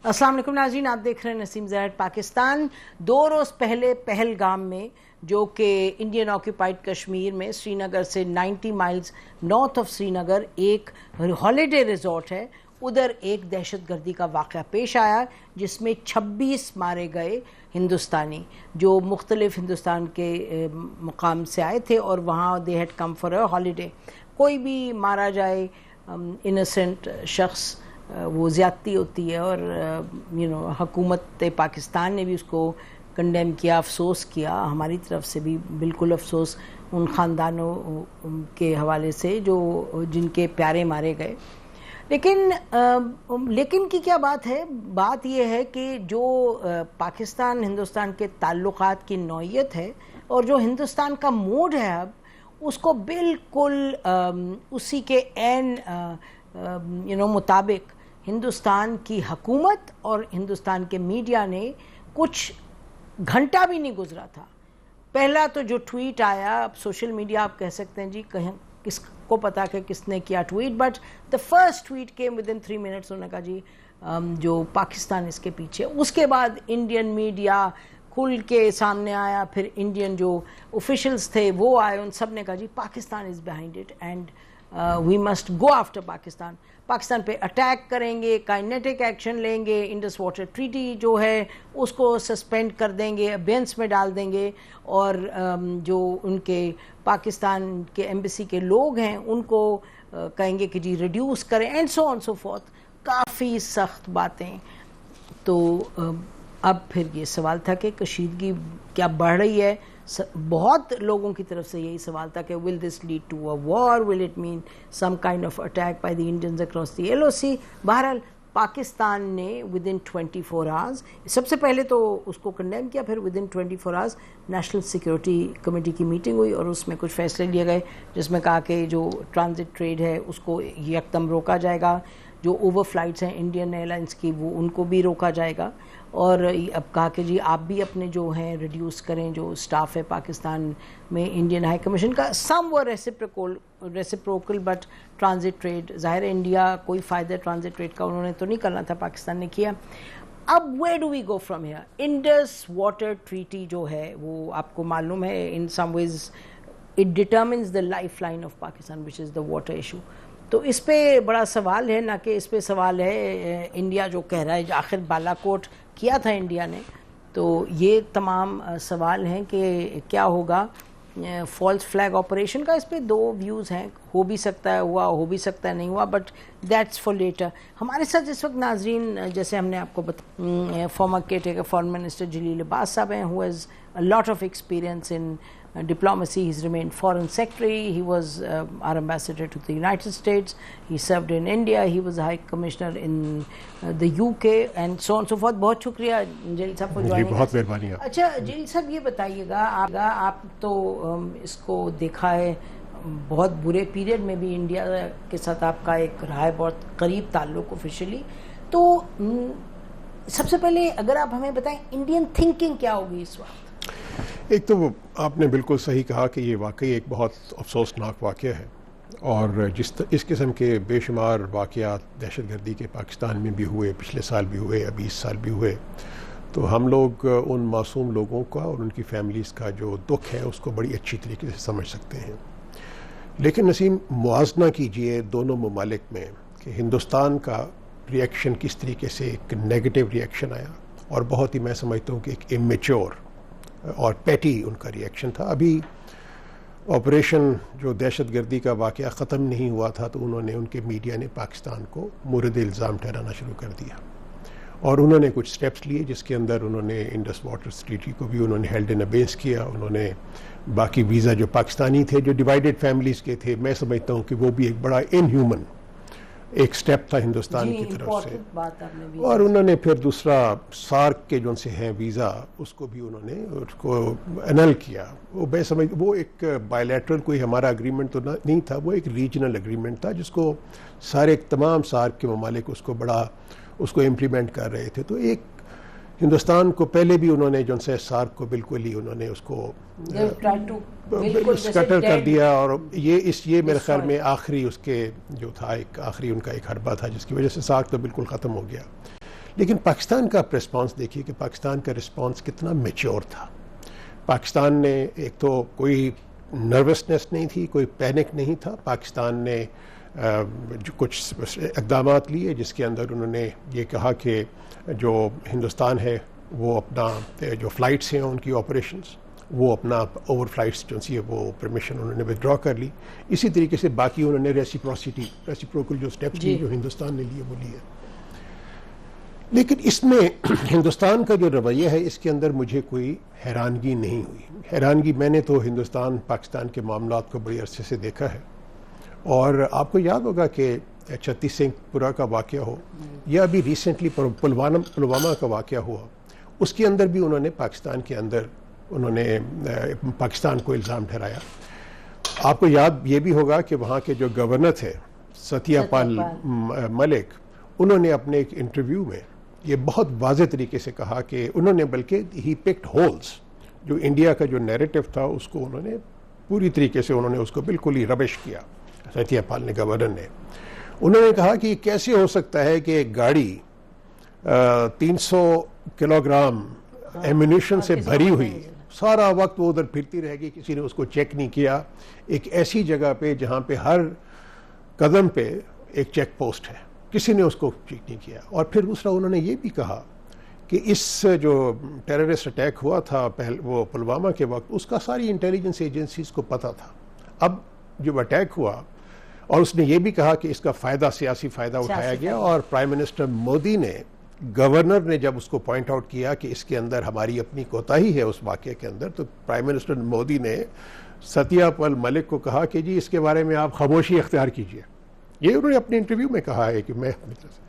السلام علیکم ناظرین، آپ دیکھ رہے ہیں نسیم زہر پاکستان۔ 2 روز پہلے پہلگام میں، جو کہ انڈین آکوپائڈ کشمیر میں سری نگر سے 90 مائلز نارتھ آف سری نگر ایک ہالیڈے ریزورٹ ہے، ادھر ایک دہشت گردی کا واقعہ پیش آیا جس میں 26 مارے گئے ہندوستانی جو مختلف ہندوستان کے مقام سے آئے تھے اور وہاں they had come for a holiday. کوئی بھی مارا جائے انوسنٹ شخص، وہ زیادتی ہوتی ہے، اور حکومت پاکستان نے بھی اس کو کنڈیم کیا، افسوس کیا، ہماری طرف سے بھی بالکل افسوس ان خاندانوں کے حوالے سے جن کے پیارے مارے گئے۔ لیکن کی کیا بات ہے؟ بات یہ ہے کہ جو پاکستان ہندوستان کے تعلقات کی نوعیت ہے اور جو ہندوستان کا موڈ ہے اب، اس کو بالکل اسی کے عین مطابق ہندوستان کی حکومت اور ہندوستان کے میڈیا نے کچھ گھنٹہ بھی نہیں گزرا تھا، پہلا تو جو ٹویٹ آیا، اب سوشل میڈیا آپ کہہ سکتے ہیں جی کہیں کس کو پتا کہ کس نے کیا tweet, but the first tweet came within 3 minutes, انہوں نے کہا جی جو پاکستان اس کے پیچھے۔ اس کے بعد انڈین میڈیا کھل کے سامنے آیا، پھر انڈین جو آفیشلز تھے وہ آئے، ان سب نے کہا جی Pakistan is behind it and we must go after Pakistan, Pakistan پہ اٹیک کریں گے، کائنیٹک ایکشن لیں گے، انڈس واٹر ٹریٹی جو ہے اس کو سسپینڈ کر دیں گے، ابینس میں ڈال دیں گے، اور جو ان کے پاکستان کے ایمبیسی کے لوگ ہیں ان کو کہیں گے کہ جی ریڈیوس کریں، and so on so forth, کافی سخت باتیں۔ تو اب پھر یہ سوال تھا کہ کشیدگی کیا بڑھ رہی ہے؟ بہت لوگوں کی طرف سے یہی سوال تھا کہ will this lead to a war, will it mean some kind of attack by the Indians across the LOC؟ بہرحال پاکستان نے within 24 hours، سب سے پہلے تو اس کو کنڈیم کیا، پھر within 24 hours national security committee کی میٹنگ ہوئی اور اس میں کچھ فیصلے لیے گئے، جس میں کہا کہ جو ٹرانزٹ ٹریڈ ہے اس کو یکدم روکا جائے گا، جو اوور فلائٹس ہیں انڈین ایئرلائنس کی وہ ان کو بھی روکا جائے گا، اور اب کہا کہ جی آپ بھی اپنے جو ہیں ریڈیوس کریں، جو سٹاف ہے پاکستان میں انڈین ہائی کمیشن کا، سم وہ ریسیپروکل بٹ ٹرانزٹ ٹریڈ، ظاہر ہے انڈیا کوئی فائدہ ٹرانزٹ ٹریڈ کا انہوں نے تو نہیں کرنا تھا، پاکستان نے کیا۔ اب where do we go from here؟ Indus water treaty جو ہے وہ آپ کو معلوم ہے in some ways it determines the lifeline of Pakistan which is the water issue۔ تو اس پہ بڑا سوال ہے، نہ کہ اس پہ سوال ہے انڈیا جو کہہ رہا ہے آخر بالا کوٹ کیا تھا انڈیا نے، تو یہ تمام سوال ہیں کہ کیا ہوگا فالس فلیگ آپریشن کا۔ اس پہ 2 ویوز ہیں، ہو بھی سکتا ہے ہوا، ہو بھی سکتا ہے نہیں ہوا، بٹ دیٹس فار لیٹر۔ ہمارے ساتھ اس وقت ناظرین جیسے ہم نے آپ کو بتایا former caretaker foreign minister Jalil Abbas صاحب ہیں، who has a lot of experience in diplomacy. He's remained foreign secretary, he was our ambassador to the United States, he served in India, he was high commissioner in the UK and so on and so forth۔ بہت شکریہ جلیل صاحب کو join. بہت مہربانی۔ اچھا جلیل صاحب یہ بتائیے گا، آپ تو اس کو دیکھا ہے، بہت برے پیریڈ میں بھی انڈیا کے ساتھ آپ کا ایک رہا ہے بہت قریب تعلق آفیشلی، تو سب سے پہلے اگر آپ ہمیں بتائیں انڈین تھنکنگ کیا ہوگی اس وقت؟ ایک تو آپ نے بالکل صحیح کہا کہ یہ واقعی ایک بہت افسوسناک واقعہ ہے، اور اس قسم کے بے شمار واقعات دہشت گردی کے پاکستان میں بھی ہوئے، پچھلے سال بھی ہوئے، ابھی اس سال بھی ہوئے، تو ہم لوگ ان معصوم لوگوں کا اور ان کی فیملیز کا جو دکھ ہے اس کو بڑی اچھی طریقے سے سمجھ سکتے ہیں۔ لیکن نسیم، موازنہ کیجئے دونوں ممالک میں کہ ہندوستان کا ریئیکشن کس طریقے سے ایک نیگیٹو ریئیکشن آیا، اور بہت ہی میں سمجھتا ہوں کہ ایک امیچور اور پیٹی ان کا ریئیکشن تھا۔ ابھی آپریشن جو دہشت گردی کا واقعہ ختم نہیں ہوا تھا تو انہوں نے، ان کے میڈیا نے پاکستان کو مورد الزام ٹھہرانا شروع کر دیا، اور انہوں نے کچھ سٹیپس لیے جس کے اندر انہوں نے انڈس واٹر ٹریٹی کو بھی انہوں نے ہیلڈ ان ابینس کیا، انہوں نے باقی ویزا جو پاکستانی تھے جو ڈیوائیڈڈ فیملیز کے تھے، میں سمجھتا ہوں کہ وہ بھی ایک بڑا ان ہیومن ایک سٹیپ تھا ہندوستان کی طرف سے، اور انہوں نے پھر دوسرا سارک کے جو ان سے ہیں ویزا، اس کو بھی انہوں نے اس کو انل کیا۔ وہ میں سمجھ وہ ایک بائیلیٹرل کوئی ہمارا اگریمنٹ تو نہیں تھا، وہ ایک ریجنل اگریمنٹ تھا جس کو سارے تمام سارک کے ممالک اس کو امپلیمنٹ کر رہے تھے۔ تو ایک ہندوستان کو پہلے بھی انہوں نے جو ان سے سارک کو بالکل ہی انہوں نے اس کو سکٹر کر دیا، اور یہ میرے خیال میں آخری اس کے جو تھا ایک آخری ان کا ایک حربہ تھا جس کی وجہ سے سارک تو بالکل ختم ہو گیا۔ لیکن پاکستان کا آپ رسپانس دیکھیے کہ پاکستان کا رسپانس کتنا میچور تھا. پاکستان نے ایک تو کوئی نروسنس نہیں تھی, کوئی پینک نہیں تھا. پاکستان نے جو کچھ اقدامات لیے جس کے اندر انہوں نے یہ کہا کہ جو ہندوستان ہے وہ اپنا جو فلائٹس ہیں ان کی آپریشنز وہ اپنا اوور فلائٹس جو سی ہے وہ پرمیشن انہوں نے ودرا کر لی. اسی طریقے سے باقی انہوں نے ریسیپروکل جو اسٹیپس لیے جو ہندوستان نے لیے وہ لیے. لیکن اس میں ہندوستان کا جو رویہ ہے اس کے اندر مجھے کوئی حیرانگی نہیں ہوئی. حیرانگی میں نے تو ہندوستان پاکستان کے معاملات کو بڑی عرصے سے دیکھا ہے, اور آپ کو یاد ہوگا کہ 36 سنگھ پورہ کا واقعہ ہو یا ابھی ریسنٹلی پلوامہ کا واقعہ ہوا, اس کے اندر بھی انہوں نے پاکستان کے اندر انہوں نے پاکستان کو الزام ٹھہرایا. آپ کو یاد یہ بھی ہوگا کہ وہاں کے جو گورنر تھے ستیہ پال ملک, انہوں نے اپنے ایک انٹرویو میں یہ بہت واضح طریقے سے کہا کہ انہوں نے بلکہ ہی پکڈ ہولز, جو انڈیا کا جو نیریٹو تھا اس کو انہوں نے پوری طریقے سے انہوں نے اس کو بالکل ہی ربش کیا. ستیہ پال نے, گورنر نے, انہوں نے کہا کہ یہ کیسے ہو سکتا ہے کہ ایک گاڑی 300 کلو گرام ایمونیشن سے بھری ہوئی سارا وقت وہ ادھر پھرتی رہے گی, کسی نے اس کو چیک نہیں کیا, ایک ایسی جگہ پہ جہاں پہ ہر قدم پہ ایک چیک پوسٹ ہے, کسی نے اس کو چیک نہیں کیا. اور پھر دوسرا انہوں نے یہ بھی کہا کہ اس جو ٹیررسٹ اٹیک ہوا تھا وہ پلوامہ کے وقت, اس کا ساری انٹیلیجنس ایجنسیز کو پتہ تھا. اب جب اٹیک ہوا, اور اس نے یہ بھی کہا کہ اس کا فائدہ سیاسی فائدہ اٹھایا گیا, اور پرائم منسٹر مودی نے, گورنر نے جب اس کو پوائنٹ آؤٹ کیا کہ اس کے اندر ہماری اپنی کوتاہی ہے اس واقعے کے اندر, تو پرائم منسٹر مودی نے ستیہ پال ملک کو کہا کہ جی اس کے بارے میں آپ خاموشی اختیار کیجئے. یہ انہوں نے اپنے انٹرویو میں کہا ہے کہ میں اپنی طرف سے.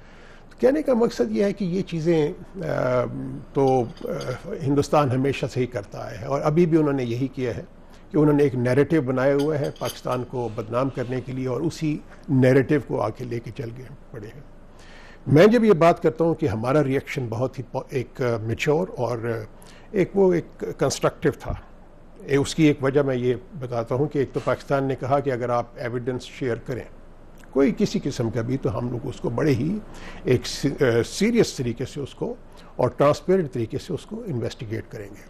کہنے کا مقصد یہ ہے کہ یہ چیزیں تو ہندوستان ہمیشہ سے ہی کرتا ہے, اور ابھی بھی انہوں نے یہی کیا ہے کہ انہوں نے ایک نیریٹو بنایا ہوا ہے پاکستان کو بدنام کرنے کے لیے, اور اسی نیریٹو کو آگے لے کے چل گئے پڑے ہیں. میں جب یہ بات کرتا ہوں کہ ہمارا ریئیکشن بہت ہی ایک میچور اور ایک کنسٹرکٹیو تھا, اس کی ایک وجہ میں یہ بتاتا ہوں کہ ایک تو پاکستان نے کہا کہ اگر آپ ایویڈنس شیئر کریں کوئی کسی قسم کا بھی, تو ہم لوگ اس کو بڑے ہی ایک سیریس طریقے سے اس کو اور ٹرانسپیرنٹ طریقے سے اس کو انویسٹیگیٹ کریں گے.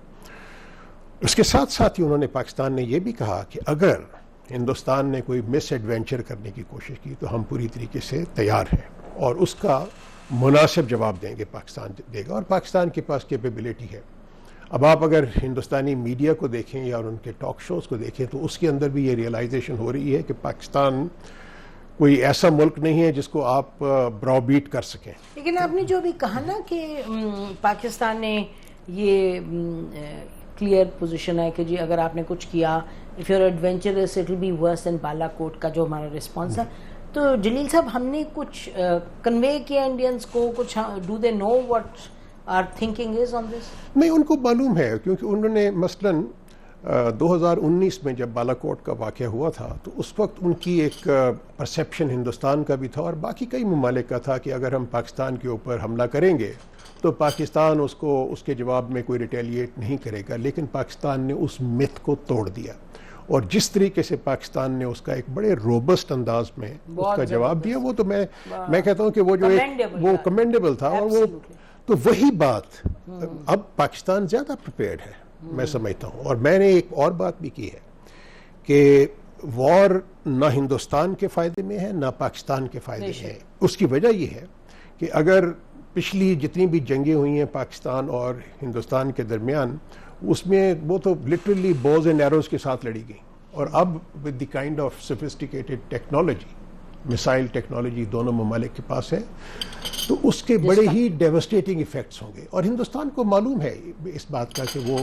اس کے ساتھ ساتھ ہی انہوں نے پاکستان نے یہ بھی کہا کہ اگر ہندوستان نے کوئی مس ایڈوینچر کرنے کی کوشش کی تو ہم پوری طریقے سے تیار ہیں, اور اس کا مناسب جواب دیں گے, پاکستان دے گا, اور پاکستان کے پاس کیپیبلٹی ہے. اب آپ اگر ہندوستانی میڈیا کو دیکھیں یا ان کے ٹاک شوز کو دیکھیں تو اس کے اندر بھی یہ ریئلائزیشن ہو رہی ہے کہ پاکستان کوئی ایسا ملک نہیں ہے جس کو آپ براؤ بیٹ کر سکیں. لیکن آپ نے جو بھی کہا نا کہ پاکستان نے یہ کلیئر پوزیشن ہے کہ جی اگر آپ نے کچھ کیا, if you are adventurous it will be worse than Balakot کا جو ہمارا رسپانس ہے, تو جلیل صاحب ہم نے کچھ کنوے کیا انڈینز کو, کچھ do they know what our thinking is on this? نہیں, ان کو معلوم ہے, کیونکہ انہوں نے مثلاً 2019 میں جب بالا کوٹ کا واقعہ ہوا تھا تو اس وقت ان کی ایک پرسیپشن ہندوستان کا بھی تھا اور باقی کئی ممالک کا تھا کہ اگر ہم پاکستان کے اوپر حملہ کریں گے تو پاکستان اس کے جواب میں کوئی ریٹیلیٹ نہیں کرے گا. لیکن پاکستان نے اس مت کو توڑ دیا, اور جس طریقے سے پاکستان نے اس کا ایک بڑے روبسٹ انداز میں اس کا جواب دیا, وہ تو میں کہتا ہوں کہ وہ جو وہ کمینڈیبل تھا. اور وہ تو وہی بات اب پاکستان زیادہ پریپیئرڈ ہے میں سمجھتا ہوں. اور میں نے ایک اور بات بھی کی ہے کہ وار نہ ہندوستان کے فائدے میں ہے نہ پاکستان کے فائدے میں ہے. اس کی وجہ یہ ہے کہ اگر پچھلی جتنی بھی جنگیں ہوئی ہیں پاکستان اور ہندوستان کے درمیان, اس میں وہ تو لٹرلی بوز اینڈ ایروز کے ساتھ لڑی گئی, اور اب with the kind of sophisticated technology, missile technology دونوں ممالک کے پاس ہے, تو اس کے بڑے ہی ڈیوسٹیٹنگ ایفیکٹس ہوں گے. اور ہندوستان کو معلوم ہے اس بات کا کہ وہ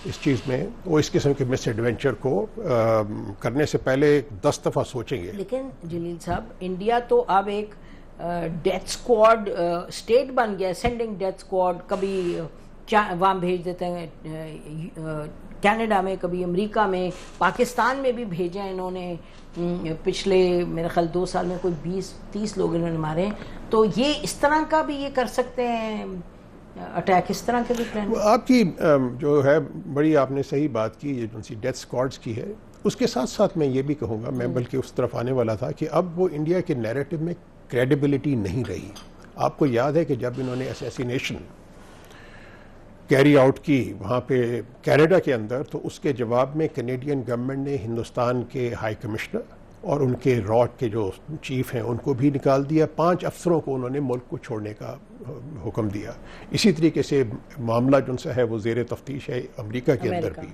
اس چیز میں وہ اس قسم کے مس ایڈونچر کو کرنے سے پہلے 10 دفعہ سوچیں گے. لیکن جلیل صاحب, انڈیا تو اب ایک ڈیتھ اسکواڈ اسٹیٹ بن گیا, سینڈنگ ڈیتھ اسکواڈ, کبھی وہاں بھیج دیتے ہیں کینیڈا میں, کبھی امریکہ میں, پاکستان میں بھی بھیجا انہوں نے. پچھلے میرے خیال 2 سال میں کوئی 20-30 لوگ انہوں نے مارے ہیں. تو یہ اس طرح کا بھی یہ کر سکتے ہیں اٹیک, اس طرح کے بھی پلان؟ آپ کی جو ہے بڑی آپ نے صحیح بات کی, یہ جو سی ڈیتھ اسکواڈس کی ہے. اس کے ساتھ ساتھ میں یہ بھی کہوں گا, میں بلکہ اس طرف آنے والا تھا کہ اب وہ انڈیا کے نیریٹو میں کریڈیبلٹی نہیں رہی. آپ کو یاد ہے کہ جب انہوں نے اسیسینیشن کیری آؤٹ کی وہاں پہ کینیڈا کے اندر، تو اس کے جواب میں کینیڈین گورنمنٹ نے ہندوستان کے ہائی کمشنر اور ان کے راٹ کے جو چیف ہیں ان کو بھی نکال دیا، 5 افسروں کو انہوں نے ملک کو چھوڑنے کا حکم دیا. اسی طریقے سے معاملہ جو سا ہے وہ زیر تفتیش ہے امریکہ کے اندر بھی،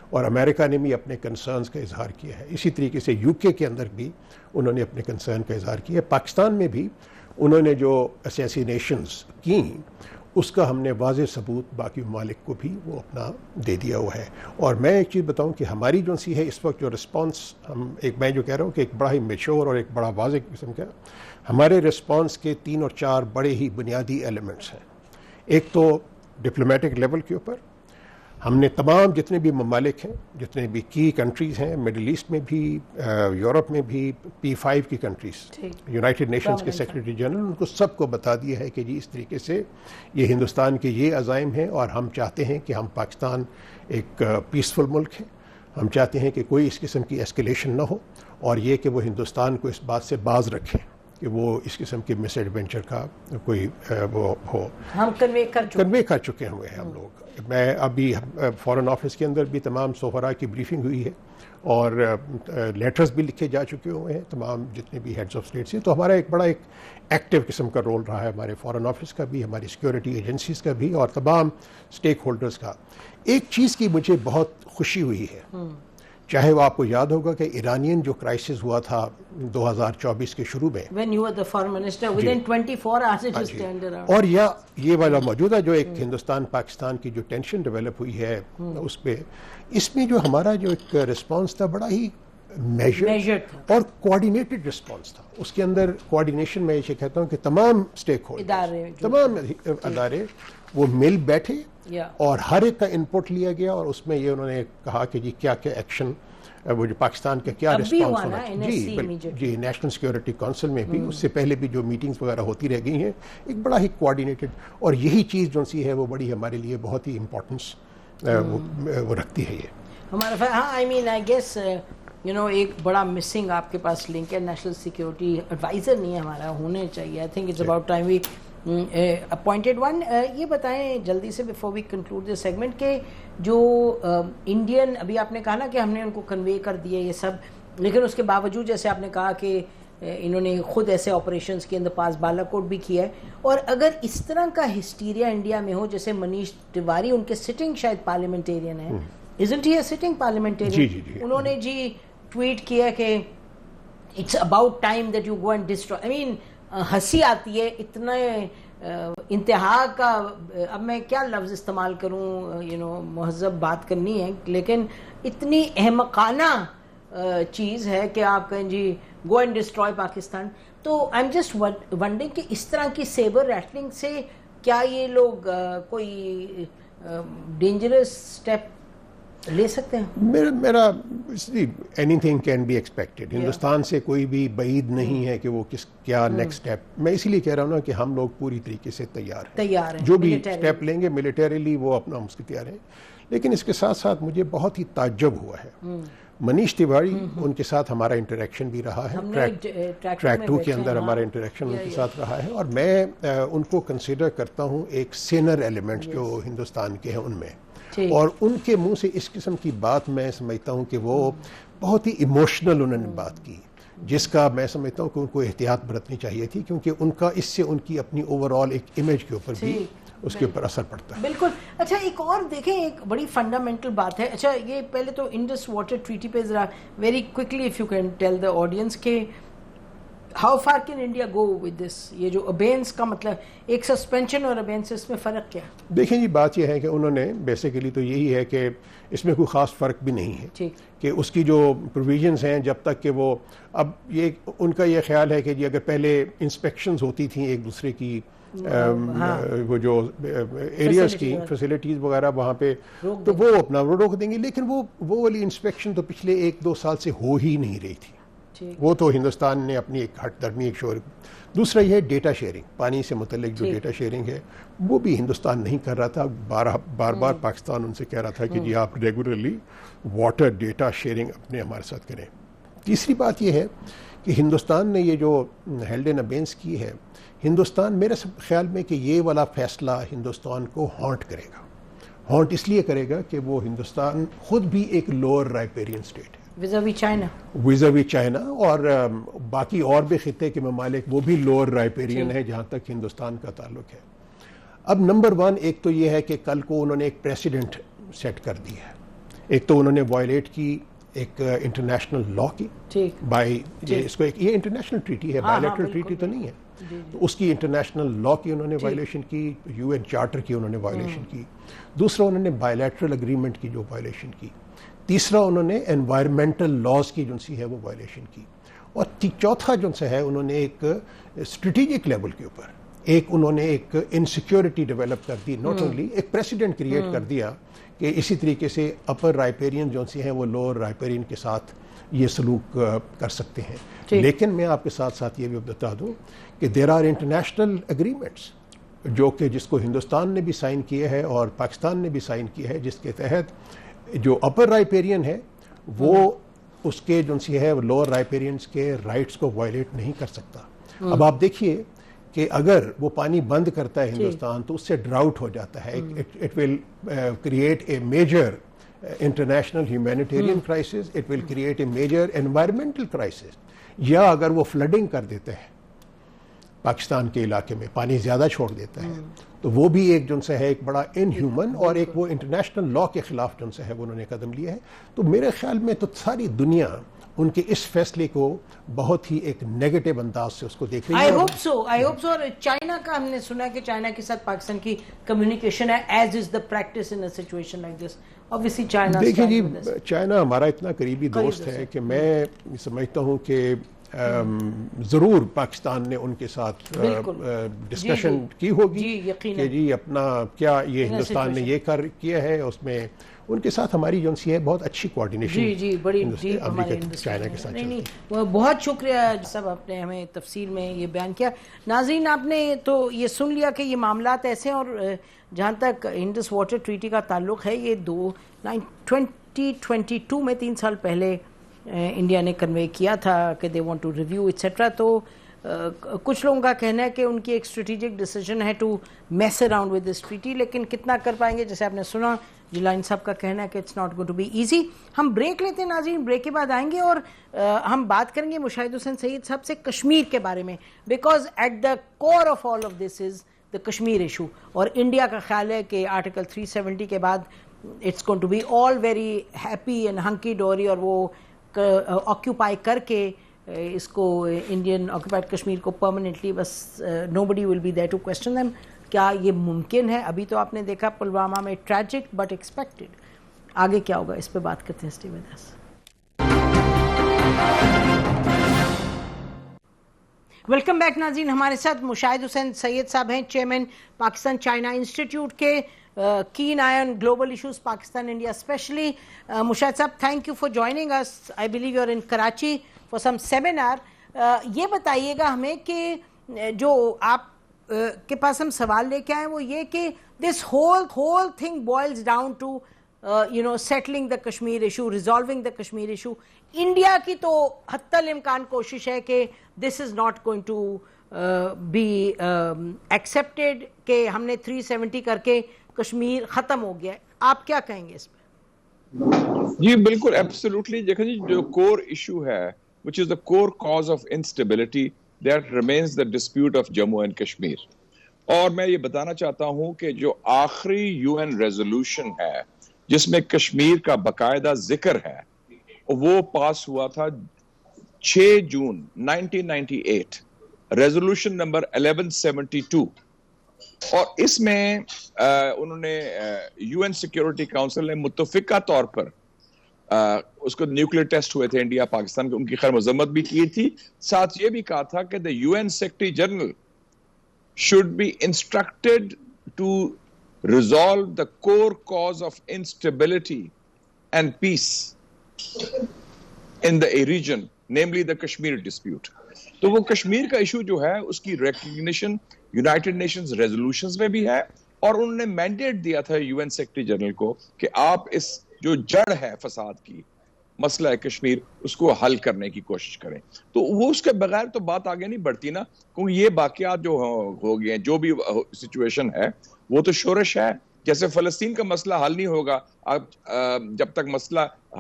اور امریکہ نے بھی اپنے کنسرنز کا اظہار کیا ہے. اسی طریقے سے یو کے اندر بھی انہوں نے اپنے کنسرن کا اظہار کیا ہے. پاکستان میں بھی انہوں نے جو اسیسینیشنز کی اس کا ہم نے واضح ثبوت باقی ممالک کو بھی وہ اپنا دے دیا ہوا ہے. اور میں ایک چیز بتاؤں کہ ہماری جو سی ہے اس وقت جو رسپانس میں جو کہہ رہا ہوں کہ ایک بڑا ہی میچور اور ایک بڑا واضح قسم کا ہمارے رسپانس کے 3 اور 4 بڑے ہی بنیادی ایلیمنٹس ہیں. ایک تو ڈپلومیٹک لیول کے اوپر ہم نے تمام جتنے بھی ممالک ہیں، جتنے بھی کی کنٹریز ہیں، مڈل ایسٹ میں بھی، یورپ میں بھی، P5 کی کنٹریز، یونائٹڈ نیشنز کے سیکرٹری جنرل، ان کو سب کو بتا دیا ہے کہ جی اس طریقے سے یہ ہندوستان کے یہ عزائم ہیں اور ہم چاہتے ہیں کہ ہم پاکستان ایک پیسفل ملک ہے. ہم چاہتے ہیں کہ کوئی اس قسم کی ایسکیلیشن نہ ہو، اور یہ کہ وہ ہندوستان کو اس بات سے باز رکھیں کہ وہ اس قسم کے مس ایڈونچر کا کوئی وہ ہو. ہم کنوے کر چکے ہوئے ہیں ہم لوگ. میں ابھی فارن آفس کے اندر بھی تمام سفراء کی بریفنگ ہوئی ہے اور لیٹرز بھی لکھے جا چکے ہوئے ہیں تمام جتنے بھی ہیڈز آف اسٹیٹ سے. تو ہمارا ایک بڑا ایک ایکٹیو قسم کا رول رہا ہے ہمارے فارن آفس کا بھی، ہماری سیکورٹی ایجنسیز کا بھی، اور تمام اسٹیک ہولڈرز کا. ایک چیز کی مجھے بہت خوشی ہوئی ہے، چاہے وہ آپ کو یاد ہوگا کہ ایرانین جو کرائسس ہوا تھا 2024 کے شروع میں، when you were the foreign minister, within 24 hours it was turned around. اور یہ والا موجودہ جو ایک ہندوستان پاکستان کی جو ٹینشن ڈیولپ ہوئی ہے اس پہ، اس میں جو ہمارا جو ایک رسپانس تھا بڑا ہی میجرڈ اور کوآرڈینیٹڈ رسپانس تھا. اس کے اندر کوآرڈینیشن میں یہ کہتا ہوں کہ تمام اسٹیک ہولڈر، تمام ادارے وہ مل بیٹھے اور ہر ایک کا انپٹ لیا گیا، اور اس میں یہ انہوں نے کہا کہ جی کیا کیا ایکشن وہ جو پاکستان کا کیا رسپانس ہونا ہے. جی نیشنل سیکورٹی کونسل میں بھی، اس سے پہلے بھی جو میٹنگز وغیرہ ہوتی رہ گئی ہیں، ایک بڑا ہی کوآرڈینیٹڈ، اور یہی چیز جو سی ہے وہ بڑی ہمارے لیے بہت ہی امپورٹنس وہ رکھتی ہے. یہ ہمارا ہاں آئی مین آئی گیس ایک بڑا مسنگ آپ کے پاس لنک ہے، نیشنل سیکورٹی ایڈوائزر نہیں ہے ہمارا، ہونے چاہیے. I think it's about time we appointed one. یہ بتائیں جلدی سے before we conclude this segment کہ جو انڈین، ابھی آپ نے کہا نا کہ ہم نے ان کو کنوے کر دیا یہ سب، لیکن اس کے باوجود جیسے آپ نے کہا کہ انہوں نے خود ایسے آپریشنز کے اندر پاس بالا کوٹ بھی کیا ہے، اور اگر اس طرح کا ہسٹیریا انڈیا میں ہو، جیسے منیش تیواری ان کے سٹنگ شاید پارلیمنٹیرین ہیں، isn't he a sitting parliamentarian؟ انہوں نے جی ٹویٹ کیا کہ it's about time that you go and destroy. I mean ہنسی آتی ہے، اتنا انتہا کا، اب میں کیا لفظ استعمال کروں، مہذب بات کرنی ہے، لیکن اتنی احمقانہ چیز ہے کہ آپ کہیں جی گو اینڈ ڈسٹرائے پاکستان. تو آئی ایم جسٹ ونڈرنگ کہ اس طرح کی سیبر ریٹلنگ سے کیا یہ لوگ کوئی ڈینجرس اسٹیپ لے سکتے ہیں؟ میرا anything can be expected. Hindustan سے کوئی بھی بعید نہیں ہے کہ وہ کیا نیکسٹ اسٹیپ. میں اسی لیے کہہ رہا ہوں نا کہ ہم لوگ پوری طریقے سے تیار ہیں، جو بھی اسٹیپ لیں گے ملیٹریلی وہ اپنا اس کے تیار ہیں. لیکن اس کے ساتھ ساتھ مجھے بہت ہی تعجب ہوا ہے منیش تیواری، ان کے ساتھ ہمارا انٹریکشن بھی رہا ہے، ٹریک 2 کے اندر ہمارا انٹریکشن ان کے ساتھ رہا ہے، اور میں ان کو کنسیڈر کرتا ہوں ایک سینئر ایلیمنٹ جو ہندوستان کے ہیں ان میں. اور ان کے منہ سے اس قسم کی بات میں سمجھتا ہوں کہ وہ بہت ہی ایموشنل انہوں نے بات کی، جس کا میں سمجھتا ہوں کہ ان کو احتیاط برتنی چاہیے تھی، کیونکہ ان کا اس سے ان کی اپنی اوور آل ایک امیج کے اوپر بھی اس کے اوپر اثر پڑتا ہے. بالکل. اچھا ایک اور دیکھیں، ایک بڑی فنڈامنٹل بات ہے. اچھا یہ پہلے تو انڈس واٹر ٹریٹی پہ ذرا very quickly if you can tell the audience کہ how far can India go with this? یہ جو ابینس کا مطلب ایک سسپینشن اور ابینس میں فرق کیا؟ دیکھیں جی بات یہ ہے کہ انہوں نے بیسیکلی تو یہی ہے کہ اس میں کوئی خاص فرق بھی نہیں ہے کہ اس کی جو پروویژنز ہیں جب تک کہ وہ، اب یہ ان کا یہ خیال ہے کہ جی اگر پہلے انسپیکشنز ہوتی تھیں ایک دوسرے کی وہ جو ایریاز کی فیسلٹیز وغیرہ وہاں پہ، تو وہ اپنا وہ روک دیں گے، لیکن وہ والی انسپیکشن تو پچھلے 1-2 سال سے ہو ہی نہیں رہی تھی. وہ تو ہندوستان نے اپنی ایک ہٹ درمی ایک شور. دوسرا یہ ہے ڈیٹا شیئرنگ، پانی سے متعلق جو ڈیٹا شیئرنگ ہے وہ بھی ہندوستان نہیں کر رہا تھا. بار بار پاکستان ان سے کہہ رہا تھا کہ جی آپ ریگولرلی واٹر ڈیٹا شیئرنگ اپنے ہمارے ساتھ کریں. تیسری بات یہ ہے کہ ہندوستان نے یہ جو ہیلڈ ان ابینس کی ہے، ہندوستان میرے خیال میں کہ یہ والا فیصلہ ہندوستان کو ہانٹ کرے گا. ہانٹ اس لیے کرے گا کہ وہ ہندوستان خود بھی ایک لوور رائپیرین اسٹیٹ ہے ویزاوی چائنا اور باقی اور بھی خطے کے ممالک وہ بھی لوور رائپیرین ہے جہاں تک ہندوستان کا تعلق ہے. اب نمبر 1 ایک تو یہ ہے کہ کل کو انہوں نے ایک پریسیڈنٹ سیٹ کر دی ہے. ایک تو انہوں نے وائلیٹ کی ایک انٹرنیشنل لا کی بائی اس کو یہ انٹرنیشنل ٹریٹی ہے, بائیلیٹرل ٹریٹی تو نہیں ہے, تو اس کی انٹرنیشنل لا کی انہوں نے وائلیشن کی, یو این چارٹر کی انہوں نے وائلیشن کی. دوسرا انہوں نے بائیلیٹرل اگریمنٹ کی جو وائلیشن کی. تیسرا انہوں نے انوائرمنٹل لاز کی جو سی ہے وہ وائلیشن کی. اور چوتھا جو سے ہے انہوں نے ایک اسٹریٹجک لیول کے اوپر ایک انہوں نے ایک انسیکیورٹی ڈیولپ کر دی, ناٹ اونلی ایک پریسیڈنٹ کریٹ کر دیا کہ اسی طریقے سے اپر رائپیرین جو سی ہیں وہ لوور رائپیرین کے ساتھ یہ سلوک کر سکتے ہیں. لیکن میں آپ کے ساتھ ساتھ یہ بھی بتا دوں کہ دیر آر انٹرنیشنل اگریمنٹس جو کہ جس کو ہندوستان نے بھی سائن کیے ہے اور پاکستان نے بھی سائن کیا ہے, جس کے تحت جو اپر رائپیرین ہے وہ اس کے جو سی ہے لوور رائپیرینس کے رائٹس کو وائلیٹ نہیں کر سکتا. اب آپ دیکھیے کہ اگر وہ پانی بند کرتا ہے ہندوستان تو اس سے ڈراؤٹ ہو جاتا ہے. It will create a major international humanitarian crisis, it will create a major environmental crisis. یا اگر وہ فلڈنگ کر دیتا ہے پاکستان کے علاقے میں, پانی زیادہ چھوڑ دیتا ہے, تو وہ بھی ایک جن سے ہے ایک بڑا ان ہیومن اور ایک وہ انٹرنیشنل لا کے خلاف جن سے ہے وہ انہوں نے قدم لیا ہے. تو میرے خیال میں تو ساری دنیا ان کے اس فیصلے کو بہت ہی ایک نیگیٹو انداز سے اس کو دیکھ رہی ہے. I hope so. اور چائنا کا ہم نے سنا کہ چائنا کے ساتھ پاکستان کی کمیونیکیشن ہے as is the practice in a situation like this. Obviously China دیکھیں جی, چائنا ہمارا اتنا قریبی دوست ہے کہ میں سمجھتا ہوں کہ ضرور پاکستان نے ان کے ساتھ ڈسکشن کی ہوگی کہ جی اپنا کیا یہ ہندوستان نے یہ کیا ہے, اس میں ان کے ساتھ ہماری جو سی ہے بہت اچھی کوارڈینیشن بڑی چائنا کے ساتھ. بہت شکریہ سب, آپ نے ہمیں تفصیل میں یہ بیان کیا. ناظرین, آپ نے تو یہ سن لیا کہ یہ معاملات ایسے ہیں, اور جہاں تک انڈس واٹر ٹریٹی کا تعلق ہے یہ 2022 میں 3 سال پہلے انڈیا نے کنوے کیا تھا کہ they want to review etcetera. تو کچھ لوگوں کا کہنا ہے کہ ان کی ایک اسٹریٹجک ڈیسیجن ہے to mess around with this treaty, لیکن کتنا کر پائیں گے جیسے آپ نے سنا جیلانی صاحب کا کہنا ہے کہ it's not going to be easy. ہم بریک لیتے ہیں ناظرین, بریک کے بعد آئیں گے اور ہم بات کریں گے مشاہد حسین سید صاحب سے کشمیر کے بارے میں, because at the core of all of this is the Kashmir issue. اور انڈیا کا خیال ہے کہ آرٹیکل 370 کے بعد it's going to be all very happy and hunky dory, اور وہ آکیوپائی کر کے اس کو انڈین آکوپائڈ کشمیر کو پرماننٹلی, بس nobody will be there to question them. کیا یہ ممکن ہے؟ ابھی تو آپ نے دیکھا پلوامہ میں ٹریجک بٹ ایکسپیکٹڈ. آگے کیا ہوگا اس پہ بات کرتے ہیں. Stay with us. Welcome back ناظرین, ہمارے ساتھ مشاہد حسین سید صاحب ہیں, چیئرمین پاکستان چائنا انسٹیٹیوٹ کے, keen eye on global issues, Pakistan, India especially. Mushahid Sahab, thank you for joining us. I believe you are in Karachi for some seminar. یہ بتائیے گا ہمیں کہ جو آپ کے پاس ہم سوال لے کے آئے وہ یہ کہ this whole thing boils down to settling the Kashmir issue, resolving the Kashmir issue. India کی تو حتی الامکان کوشش ہے کہ this is not going to be accepted, کہ ہم نے 370 کر کے کشمیر ختم ہو گیا ہے. آپ کیا کہیں گے اس پہ؟ جی بالکل, ایبسولوٹلی. دیکھیں جی, جو کور ایشو ہے which is the core cause of instability, that remains the dispute of Jammu and Kashmir. اور میں یہ بتانا چاہتا ہوں کہ جو آخری UN ریزولوشن ہے جس میں کشمیر کا باقاعدہ ذکر ہے وہ پاس ہوا تھا 6 جون 1998, ریزولوشن نمبر 1172. اور اس میں انہوں نے UN سیکیورٹی کاؤنسل نے متفقہ طور پر اس کو نیوکلیئر ٹیسٹ ہوئے تھے انڈیا پاکستان کے, ان کی خیر مذمت بھی کی تھی. ساتھ یہ بھی کہا تھا کہ the UN Secretary General should be instructed to resolve the core cause of instability and peace in the region, namely the Kashmir dispute. تو وہ کشمیر کا ایشو جو ہے اس کی ریکگنیشن یونائٹڈ نیشنز ریزولوشنز میں بھی ہے, اور انہوں نے مینڈیٹ دیا تھا UN سیکریٹری جنرل کو کہ آپ اس جو جڑ ہے فساد کی مسئلہ ہے کشمیر اس کو حل کرنے کی کوشش کریں. تو وہ اس کے بغیر تو بات آگے نہیں بڑھتی نا, کیونکہ یہ واقعات جو ہو گئے ہیں, جو بھی سچویشن ہے وہ تو شورش ہے. جیسے فلسطین کا مسئلہ حل نہیں ہوگا جب تک مسئلہ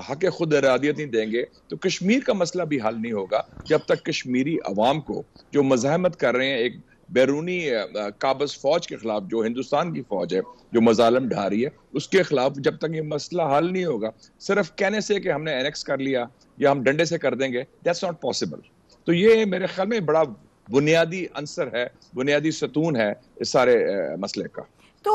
حق خود ارادیت نہیں دیں گے, تو کشمیر کا مسئلہ بھی حل نہیں ہوگا جب تک کشمیری عوام کو جو مزاحمت کر رہے ہیں ایک بیرونی قابض فوج کے خلاف, جو ہندوستان کی فوج ہے جو مظالم ڈھا رہی ہے, اس کے خلاف جب تک یہ مسئلہ حل نہیں ہوگا, صرف کہنے سے کہ ہم نے اینیکس کر لیا یا ہم ڈنڈے سے کر دیں گے, دیٹس ناٹ پاسبل. تو یہ میرے خیال میں بڑا بنیادی عنصر ہے, بنیادی ستون ہے اس سارے مسئلے کا. تو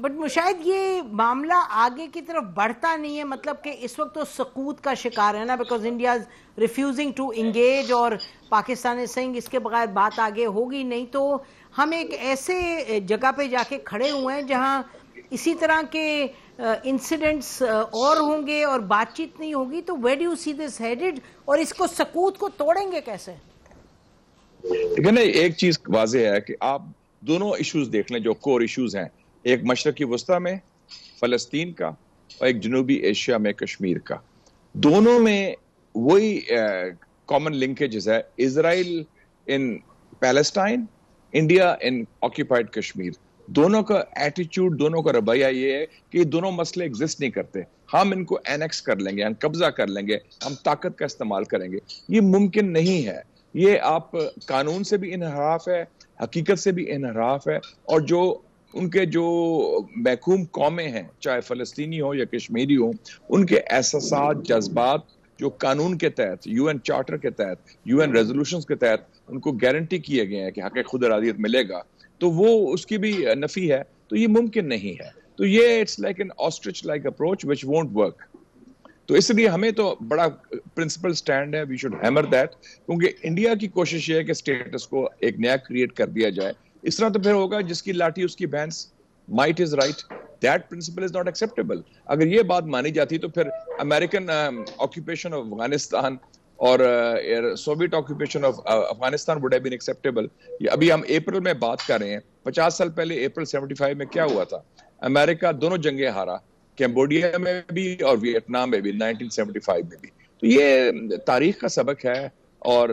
بٹ شاید یہ معاملہ آگے کی طرف بڑھتا نہیں ہے, مطلب کہ اس وقت تو سقوط کا شکار ہے نا, because India is refusing to engage, اور پاکستان از سیئنگ اس کے بغیر بات آگے ہوگی نہیں. تو ہم ایک ایسے جگہ پہ جا کے کھڑے ہوئے ہیں جہاں اسی طرح کے انسیڈنٹس اور ہوں گے اور بات چیت نہیں ہوگی. تو where do you see this headed, اور اس کو سقوط کو توڑیں گے کیسے؟ لیکن ایک چیز واضح ہے کہ آپ دونوں ایشوز دیکھ لیں جو کور ایشوز ہیں, ایک مشرقی وسطی میں فلسطین کا اور ایک جنوبی ایشیا میں کشمیر کا. دونوں میں وہی کامن لنکیجز ہے, اسرائیل ان پیلسٹائن, انڈیا ان آکیپائڈ کشمیر. دونوں کا ایٹیچیوڈ, دونوں کا رویہ یہ ہے کہ دونوں مسئلے ایگزسٹ نہیں کرتے. ہم ان کو اینیکس کر لیں گے, ہم قبضہ کر لیں گے, ہم طاقت کا استعمال کریں گے. یہ ممکن نہیں ہے. یہ آپ قانون سے بھی انحراف ہے, حقیقت سے بھی انحراف ہے, اور جو ان کے جو محکوم قومیں ہیں, چاہے فلسطینی ہوں یا کشمیری ہوں, ان کے احساسات, جذبات جو قانون کے تحت, یو این چارٹر کے تحت, یو این ریزولوشنز کے تحت ان کو گارنٹی کیے گئے ہیں کہ حق خود ارادیت ملے گا, تو وہ اس کی بھی نفی ہے. تو یہ ممکن نہیں ہے. تو یہ it's like an ostrich like approach which won't work. تو اس لیے ہمیں تو بڑا پرنسپل سٹینڈ ہے, وی شوڈ ہیمر دیٹ, کیونکہ انڈیا کی کوشش یہ ہے کہ اسٹیٹس کو ایک نیا کریٹ کر دیا جائے. اس طرح تو پھر ہوگا جس کی لاٹھی اس کی بھینس, might is right, that principal is not acceptable. اگر یہ بات مانی جاتی تو پھر امریکن آکوپیشن آف افغانستان اور Soviet occupation of Afghanistan would have been acceptable. ابھی ہم اپریل میں بات کر رہے ہیں, 50 سال پہلے اپریل 75 میں کیا ہوا تھا؟ امریکہ دونوں جنگیں ہارا, کیمبوڈیا میں بھی اور ویتنام میں بھی 1975 میں بھی. تو یہ تاریخ کا سبق ہے اور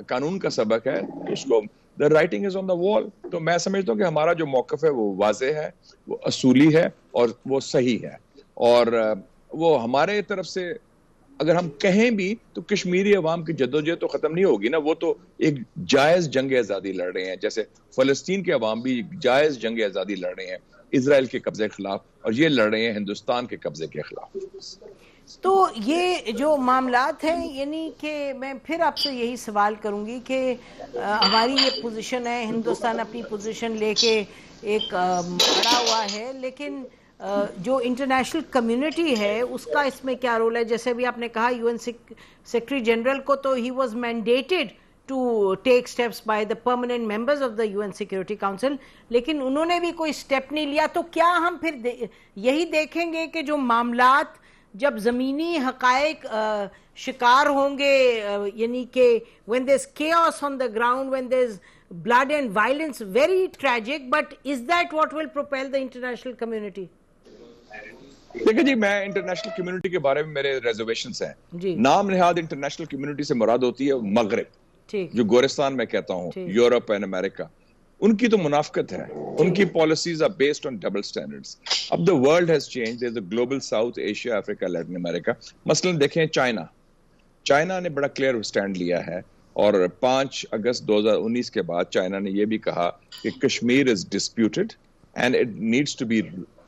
قانون کا سبق ہے, اس کو the writing is on the wall. تو میں سمجھتا ہوں کہ ہمارا جو موقف ہے وہ واضح ہے, وہ اصولی ہے اور وہ صحیح ہے, اور وہ ہمارے طرف سے اگر ہم کہیں بھی تو کشمیری عوام کی جدوجہد تو ختم نہیں ہوگی نا. وہ تو ایک جائز جنگ آزادی لڑ رہے ہیں, جیسے فلسطین کے عوام بھی جائز جنگ آزادی لڑ رہے ہیں اسرائیل کے قبضے کے خلاف, اور یہ لڑ رہے ہیں ہندوستان کے قبضے کے خلاف. تو یہ جو معاملات ہیں, یعنی کہ میں پھر آپ سے یہی سوال کروں گی کہ ہماری یہ پوزیشن ہے, ہندوستان اپنی پوزیشن لے کے ایک اڑا ہوا ہے, لیکن جو انٹرنیشنل کمیونٹی ہے اس کا اس میں کیا رول ہے؟ جیسے بھی آپ نے کہا یو این سیکرٹری جنرل کو تو he was mandated to take steps by the permanent members of the UN Security Council, لیکن انہوں نے بھی کوئی سٹیپ نہیں لیا. تو کیا ہم پھر یہی دیکھیں گے کہ جو معاملات جب زمینی حقائق شکار ہوں گے, یعنی کہ when there's chaos on the ground, when there's blood and violence, very tragic, but is that what will propel the international community? دیکھیں جی, میں انٹرنیشنل کمیونٹی کے بارے میں میرے ریزرویشنز ہیں. نام نہاد انٹرنیشنل کمیونٹی سے مراد ہوتی ہے مغرب, جو گورستان میں کہتا ہوں, یورپ اینڈ امریکہ. ان کی تو منافقت ہے, ان کی policies are based on double standards. اب the world has changed, there's a global South Asia, Africa, Latin America. مثلا دیکھیں چائنا نے بڑا کلیئر سٹینڈ لیا ہے, اور 5 اگست 2019 کے بعد چائنا نے یہ بھی کہا کہ Kashmir is disputed and it needs to be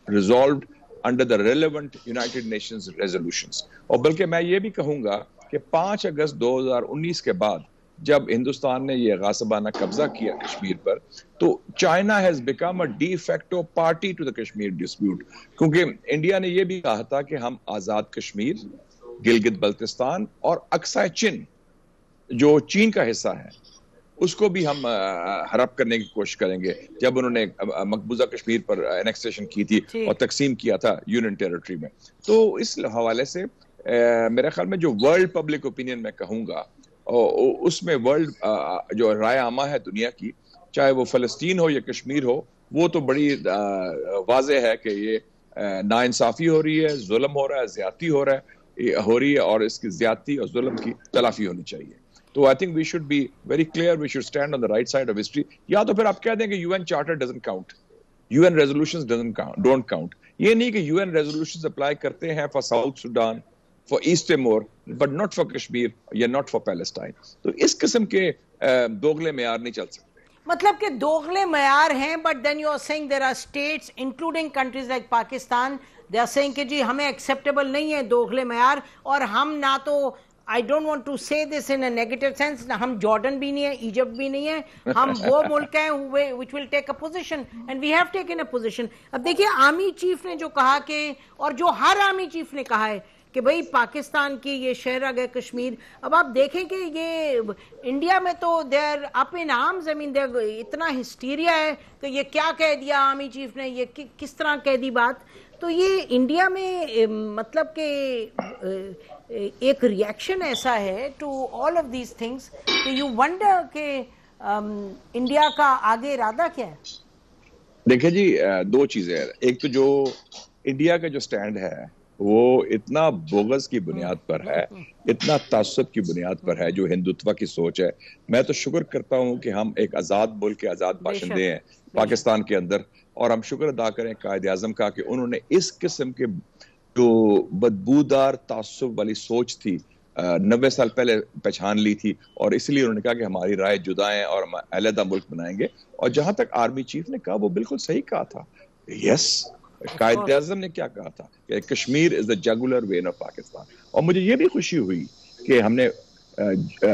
resolved under the relevant United Nations resolutions. اور بلکہ میں یہ بھی کہوں گا کہ 5 اگست 2019 کے بعد جب ہندوستان نے یہ غاصبانہ قبضہ کیا کشمیر پر, تو China has become a de facto party to the Kashmir dispute, کیونکہ انڈیا نے یہ بھی کہا تھا کہ ہم آزاد کشمیر, گلگت بلتستان اور اقصی چین جو چین کا حصہ ہے اس کو بھی ہم ہڑپ کرنے کی کوشش کریں گے. جب انہوں نے مقبوضہ کشمیر پر انیکسیشن کی تھی اور تقسیم کیا تھا یونین ٹیریٹری میں, تو اس حوالے سے میرے خیال میں جو ورلڈ پبلک اوپینین میں کہوں گا, اس میں ورلڈ جو رائے عامہ ہے دنیا کی, چاہے وہ فلسطین ہو یا کشمیر ہو, وہ تو بڑی واضح ہے کہ یہ ناانصافی ہو رہی ہے, ظلم ہو رہا ہے, زیادتی ہو رہا ہے, ہو رہی ہے اور اس کی زیادتی اور ظلم کی تلافی ہونی چاہیے. تو I think we should be very clear, we should stand on the right side of history. یا تو پھر آپ کہہ دیں کہ UN charter doesn't count, UN resolutions don't count. یہ نہیں کہ UN ریزولوشنز اپلائی کرتے ہیں for South Sudan, for East Timor, but not for Kashmir یا ناٹ فار پیلسٹائن. تو اس قسم کے دوغلے معیار نہیں چل سکتے. مطلب کہ دوغلے معیار ہیں, but then you are seeing there are states including countries like Pakistan, they are seeing کہ جی ہمیں ایکسیپٹیبل نہیں ہے دوغلے معیار, اور ہم نہ تو I don't want to say this in a negative sense, ہم جارڈن بھی نہیں ہیں, ایجپٹ بھی نہیں ہیں, ہم وہ ملک ہیں which will take a position and we have taken a position. اب دیکھیے آرمی چیف نے جو کہا کہ, اور جو ہر آرمی چیف نے کہا ہے کہ بھئی پاکستان کی یہ شہر آ گئے کشمیر. اب آپ دیکھیں کہ یہ انڈیا میں تو دیر اپ ان آرمز, آئی مین اتنا ہسٹیریا ہے کہ یہ کیا کہہ دیا آرمی چیف نے, یہ کس طرح کہہ دی بات. تو یہ انڈیا میں مطلب کہ ایک ریئیکشن ایسا ہے to all of these things کہ یو ونڈر کہ انڈیا کا آگے ارادہ کیا ہے. دیکھیں جی, دو چیزیں ہیں. ایک تو جو انڈیا کا جو سٹینڈ ہے وہ اتنا بغض کی بنیاد پر ہے, اتنا تعصب کی بنیاد پر ہے, جو ہندوتوا کی سوچ ہے. میں تو شکر کرتا ہوں کہ ہم ایک آزاد ملک کے آزاد باشندے ہیں پاکستان کے اندر, اور ہم شکر ادا کریں قائد اعظم کا کہ انہوں نے اس قسم کے جو بدبودار تعصب والی سوچ تھی 90 سال پہلے پہچان لی تھی, اور اس لیے انہوں نے کہا کہ ہماری رائے جدا ہیں اور ہم علیحدہ ملک بنائیں گے. اور جہاں تک آرمی چیف نے کہا وہ بالکل صحیح کہا تھا. یس, قائد اعظم نے کیا کہا تھا کہ کشمیر از دا جگولر وین آف پاکستان. اور مجھے یہ بھی خوشی ہوئی کہ ہم نے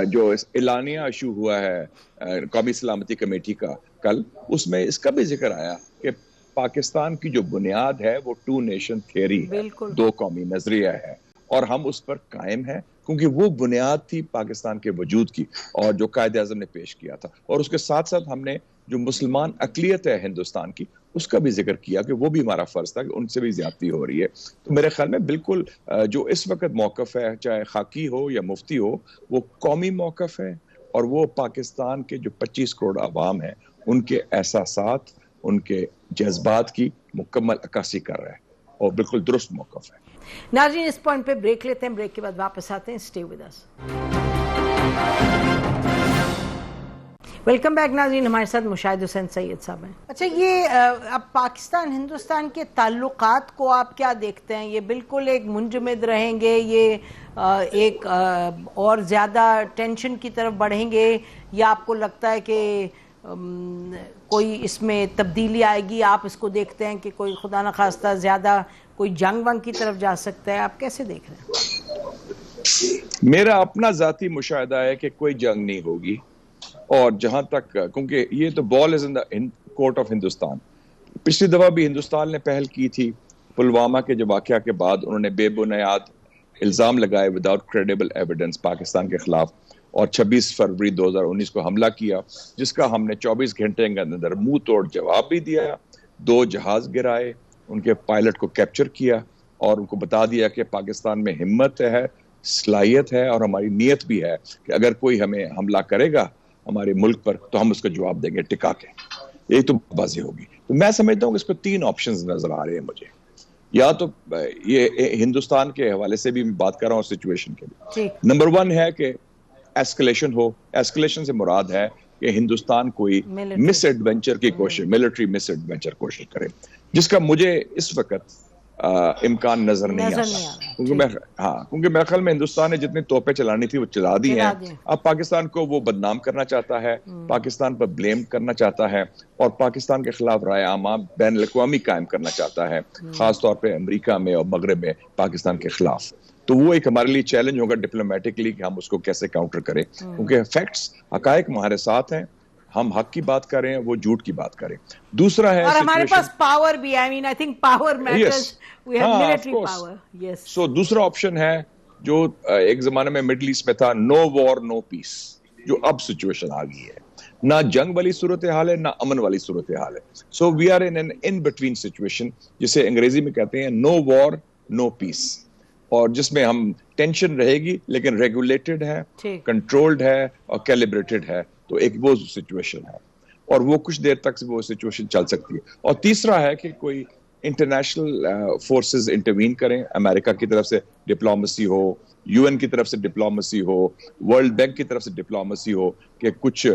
جو اعلانیہ ایشو ہوا ہے قومی سلامتی کمیٹی کا کل, اس میں اس کا بھی ذکر آیا کہ پاکستان کی جو بنیاد ہے وہ ٹو نیشن تھیوری ہے, دو قومی نظریہ ہے, اور ہم اس پر قائم ہیں کیونکہ وہ بنیاد تھی پاکستان کے وجود کی, اور جو قائد اعظم نے پیش کیا تھا. اور اس کے ساتھ ساتھ ہم نے جو مسلمان اقلیت ہے ہندوستان کی, اس کا بھی ذکر کیا کہ وہ بھی ہمارا فرض تھا کہ ان سے بھی زیادتی ہو رہی ہے. تو میرے خیال میں بالکل جو اس وقت موقف ہے, چاہے خاکی ہو یا مفتی ہو, وہ قومی موقف ہے, اور وہ پاکستان کے جو 25 کروڑ عوام ہیں ان کے احساسات, ان کے جذبات کی مکمل عکاسی کر رہا ہے, اور بالکل درست موقف ہے. ناظرین اس پوائنٹ پہ بریک لیتے ہیں, بریک کے بعد واپس آتے ہیں. Stay with us. Welcome back ناظرین, ہمارے ساتھ مشاہد حسین سید صاحب ہیں. اچھا, یہ اب پاکستان ہندوستان کے تعلقات کو آپ کیا دیکھتے ہیں؟ یہ بالکل ایک منجمد رہیں گے, یہ ایک اور زیادہ ٹینشن کی طرف بڑھیں گے, یا آپ کو لگتا ہے کہ کوئی اس میں تبدیلی آئے گی؟ آپ اس کو دیکھتے ہیں کہ کوئی خدا نخواستہ زیادہ کوئی جنگ ونگ کی طرف جا سکتا ہے؟ آپ کیسے دیکھ رہے ہیں؟ میرا اپنا ذاتی مشاہدہ ہے کہ کوئی جنگ نہیں ہوگی, اور جہاں تک, کیونکہ یہ تو بال از ان دا کورٹ آف ہندوستان. پچھلی دفعہ بھی ہندوستان نے پہل کی تھی, پلوامہ کے جو واقعہ کے بعد انہوں نے بے بنیاد الزام لگائے وداؤٹ کریڈیبل ایویڈنس پاکستان کے خلاف, اور 26 فروری 2019 کو حملہ کیا, جس کا ہم نے 24 گھنٹے کے اندر منہ توڑ جواب بھی دیا. 2 جہاز گرائے, ان کے پائلٹ کو کیپچر کیا, اور ان کو بتا دیا کہ پاکستان میں ہمت ہے, صلاحیت ہے, اور ہماری نیت بھی ہے کہ اگر کوئی ہمیں حملہ کرے گا ہمارے ملک پر تو ہم اس کا جواب دیں گے ٹکا کے. یہ تو بازی ہوگی. تو میں سمجھتا ہوں کہ اس پہ 3 آپشنز نظر آ رہے ہیں مجھے. یا تو یہ ہندوستان کے حوالے سے بھی بات کر رہا ہوں سچویشن کے لیے. نمبر 1 ہے کہ ایسکلیشن ہو. ایسکلیشن سے مراد ہے کہ ہندوستان کوئی مس ایڈونچر کی کوشش, ملٹری مس ایڈونچر کوشش کرے, جس کا مجھے اس وقت امکان نظر نہیں آتا. کیونکہ میرے خیال میں ہندوستان نے جتنی توپیں چلانی تھی وہ چلا دی ہیں. اب پاکستان کو وہ بدنام کرنا چاہتا ہے, پاکستان پر بلیم کرنا چاہتا ہے, اور پاکستان کے خلاف رائے عامہ بین الاقوامی قائم کرنا چاہتا ہے, خاص طور پہ امریکہ میں اور مغرب میں پاکستان کے خلاف. تو وہ ایک ہمارے لیے چیلنج ہوگا ڈپلومیٹکلی کہ ہم اس کو کیسے کاؤنٹر کریں, کیونکہ فیکٹس, حقائق ہمارے ساتھ ہیں, ہم حق کی بات کریں, وہ جھوٹ کی بات کریں. دوسرا ہے, اور ہمارے پاس پاور بھی ہے, I mean I think power matters, we have military power. Yes. So دوسرا آپشن ہے جو ایک زمانے میں مڈل ایسٹ میں تھا, نو وار نو پیس, جو اب سچویشن آ گئی ہے. نہ جنگ والی صورتحال ہے, نہ امن والی صورتحال ہے. So we are in between situation, جسے انگریزی میں کہتے ہیں نو وار نو پیس, اور جس میں ہم ٹینشن رہے گی لیکن ریگولیٹڈ ہے, کنٹرولڈ ہے, اور کیلیبریٹڈ ہے. تو ایک وہ سچویشن ہے, اور وہ کچھ دیر تک وہ سچویشن چل سکتی ہے. اور تیسرا ہے کہ کوئی انٹرنیشنل فورسز انٹروین کریں, امریکہ کی طرف سے ڈپلومسی ہو, یو این کی طرف سے ڈپلومسی ہو, ورلڈ بینک کی طرف سے ڈپلومسی ہو, کہ کچھ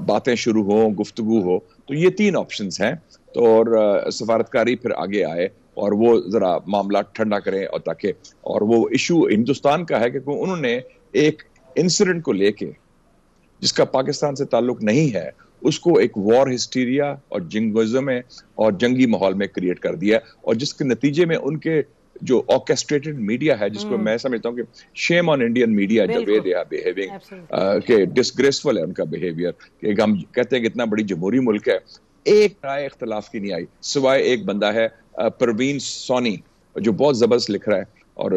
باتیں شروع ہوں, گفتگو ہو. تو یہ 3 آپشنز ہیں. تو اور سفارتکاری پھر آگے آئے اور وہ ذرا معاملات ٹھنڈا کریں, اور تاکہ اور وہ ایشو ہندوستان کا ہے کہ انہوں نے ایک انسیڈنٹ کو لے کے جس کا پاکستان سے تعلق نہیں ہے اس کو ایک وار ہسٹیریا اور جنگزم میں اور جنگی ماحول میں کریٹ کر دیا, اور جس کے نتیجے میں ان کے جو آرکیسٹریٹڈ میڈیا ہے, جس کو میں سمجھتا ہوں کہ shame on Indian media the way they are behaving, کہ ڈسگریسفل ہے ان کا بیہیویئر, کہ ہم کہتے ہیں کہ اتنا بڑی جمہوری ملک ہے, ایک رائے اختلاف کی نہیں آئی سوائے ایک بندہ ہے پروین سونی جو بہت زبردست لکھ رہا ہے, اور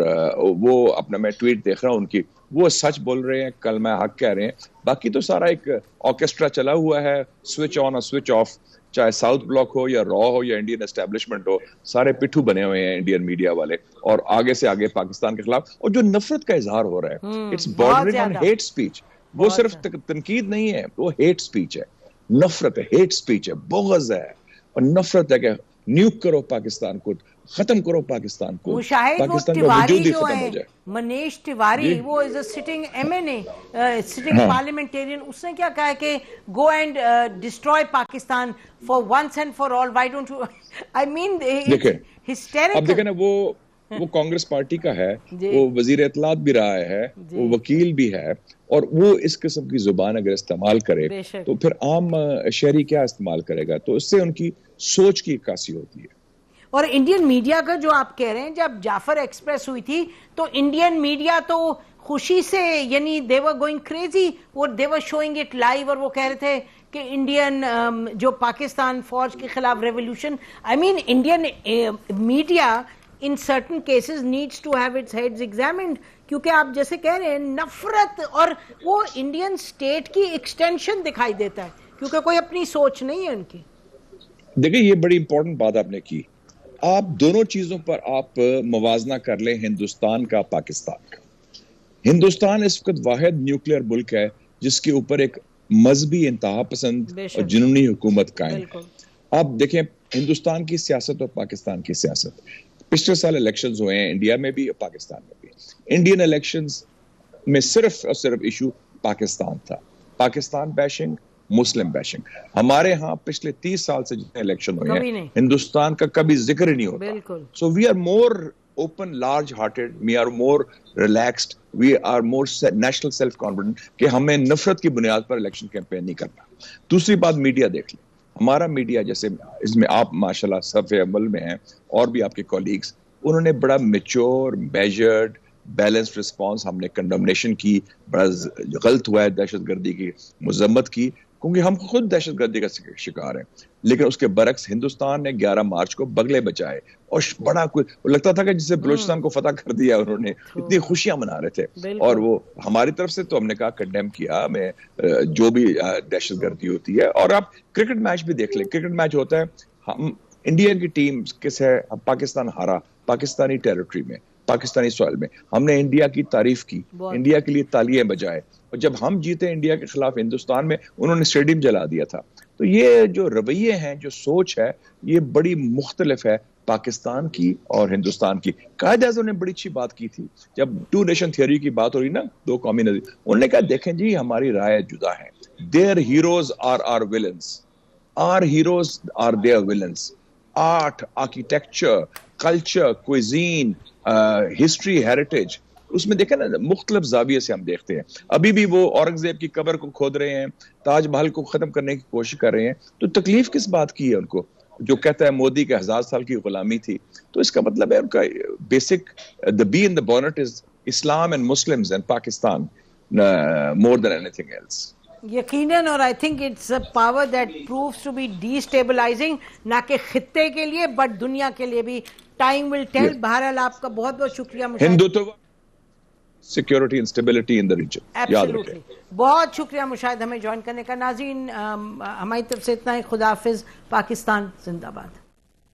وہ اپنا میں ٹویٹ دیکھ رہا ہوں ان کی, وہ سچ بول رہے ہیں, کل میں حق کہہ رہے ہیں. باقی تو سارا ایک آرکیسٹرا چلا ہوا ہے, سوئچ آن اور سوئچ آف, چاہے ساؤتھ بلاک ہو یا را ہو یا انڈین اسٹیبلشمنٹ ہو, سارے پٹھو بنے ہوئے ہیں انڈین میڈیا والے, اور آگے سے آگے پاکستان کے خلاف. اور جو نفرت کا اظہار ہو رہا ہے, it's bordering on hate speech. وہ صرف تنقید نہیں ہے, وہ ہیٹ سپیچ ہے, نفرت ہے, ہیٹ سپیچ ہے, بغض ہے اور نفرت ہے کہ نیوک کرو پاکستان کو, ختم کرو پاکستان کو, پاکستان کا وجود ہی ختم ہو جائے. منیش تیواری, وہ is a sitting M N A, sitting parliamentarian, اس نے کیا کہا کہ go and destroy Pakistan for once and for all, why don't you, I mean hysterical. اب دیکھیں نا, وہ کانگریس پارٹی کا ہے, وہ وزیر اطلاعات بھی رہا ہے, وہ وکیل بھی ہے, اور وہ اس قسم کی زبان اگر استعمال کرے تو پھر عام شہری کیا استعمال کرے گا؟ تو اس سے ان کی سوچ کی عکاسی ہوتی ہے. اور انڈین میڈیا کا جو آپ کہہ رہے ہیں, جب جعفر ایکسپریس ہوئی تھی تو انڈین میڈیا تو خوشی سے, یعنی they were going crazy, اور they were showing it live, اور وہ کہہ رہے تھے کہ انڈین جو پاکستان فوج کے خلاف revolution, I mean Indian media in certain cases needs to have its heads examined, کیونکہ آپ جیسے کہہ رہے ہیں نفرت, اور وہ انڈین سٹیٹ کی ایکسٹینشن دکھائی دیتا ہے, کیونکہ کوئی اپنی سوچ نہیں ہے ان کی. دیکھیں یہ بڑی امپورٹنٹ بات آپ نے کی. آپ دونوں چیزوں پر آپ موازنہ کر لیں, ہندوستان کا, پاکستان کا. ہندوستان اس وقت واحد نیوکلیئر ملک ہے جس کے اوپر ایک مذہبی انتہا پسند اور جنونی حکومت قائم ہے. آپ دیکھیں ہندوستان کی سیاست اور پاکستان کی سیاست, پچھلے سال الیکشنز ہوئے ہیں انڈیا میں بھی اور پاکستان میں بھی. انڈین الیکشنز میں صرف اور صرف ایشو پاکستان تھا, پاکستان بیشنگ, مسلم بیشنگ. ہمارے ہاں پچھلے 30 سال سے جتنے الیکشن ہوئے ہیں ہندوستان کا کبھی ذکر ہی نہیں ہوتا. So we are more open, large hearted, we are more relaxed, we are more national self confident, کہ ہمیں نفرت کی بنیاد پر الیکشن کیمپین نہیں کرنا. دوسری بات, میڈیا دیکھ لیں. ہمارا میڈیا, جیسے اس میں آپ ماشاءاللہ صف عمل میں ہیں اور بھی آپ کے کولیگز, انہوں نے بڑا میچور, میجرڈ, بیلنسڈ رسپانس, ہم نے کنڈمنیشن کی, بڑا غلط ہوا ہے دہشت گردی کی مذمت کی, کیونکہ ہم خود دہشت گردی کا شکار ہیں. لیکن اس کے برعکس ہندوستان نے 11 مارچ کو بغلے بچائے, اور بڑا کوئی لگتا تھا کہ جسے بلوچستان کو فتح کر دیا انہوں نے, اتنی خوشیاں منا رہے تھے. اور وہ ہماری طرف سے تو ہم نے کہا کنڈیم کیا میں جو بھی دہشت گردی ہوتی ہے. اور آپ کرکٹ میچ بھی دیکھ لیں, کرکٹ میچ ہوتا ہے, ہم انڈیا کی ٹیم کس ہے, پاکستان ہارا پاکستانی ٹیریٹری میں, پاکستانی سوائل میں, ہم نے انڈیا کی تعریف کی, انڈیا کے لیے تالیاں بجائے, اور جب ہم جیتے انڈیا کے خلاف ہندوستان میں, انہوں نے اسٹیڈیم جلا دیا تھا. تو یہ جو رویے ہیں, جو سوچ ہے, یہ بڑی مختلف ہے پاکستان کی اور ہندوستان کی. قائد اعظم نے بڑی اچھی بات کی تھی جب 2 نیشن تھیوری کی بات ہو رہی نا, 2 قومی نظریہ, انہوں نے کہا دیکھیں جی ہماری رائے جدا ہیں. Their heroes are our villains, our heroes are their villains. Art, architecture, culture, cuisine, history, heritage, اس میں دیکھیں نا مختلف زاویے سے ہم دیکھتے ہیں. ابھی بھی وہ اورنگزیب کی قبر کو کھود رہے ہیں, تاج محل کو ختم کرنے کی کوشش کر رہے ہیں. تو تکلیف کس بات کی ہے ان کو, جو کہتا ہے مودی کے 1000 سال کی غلامی تھی. تو اس کا مطلب ہے ان کا basic, the bee in the bonnet is Islam and Muslims and Pakistan more than anything else. یقیناً, اور I think it's a power that proves to be destabilising, نہ کہ خطے کے لیے بٹ دنیا کے لیے بھی. Time will tell. بہرحال آپ کا بہت بہت شکریہ. Hindutva, security and stability in the region. Absolutely, بہت شکریہ مشاہد ہمیں جوائن کرنے کا. ناظرین ہماری طرف سے اتنا ہی. خدا حافظ. پاکستان زندہ باد.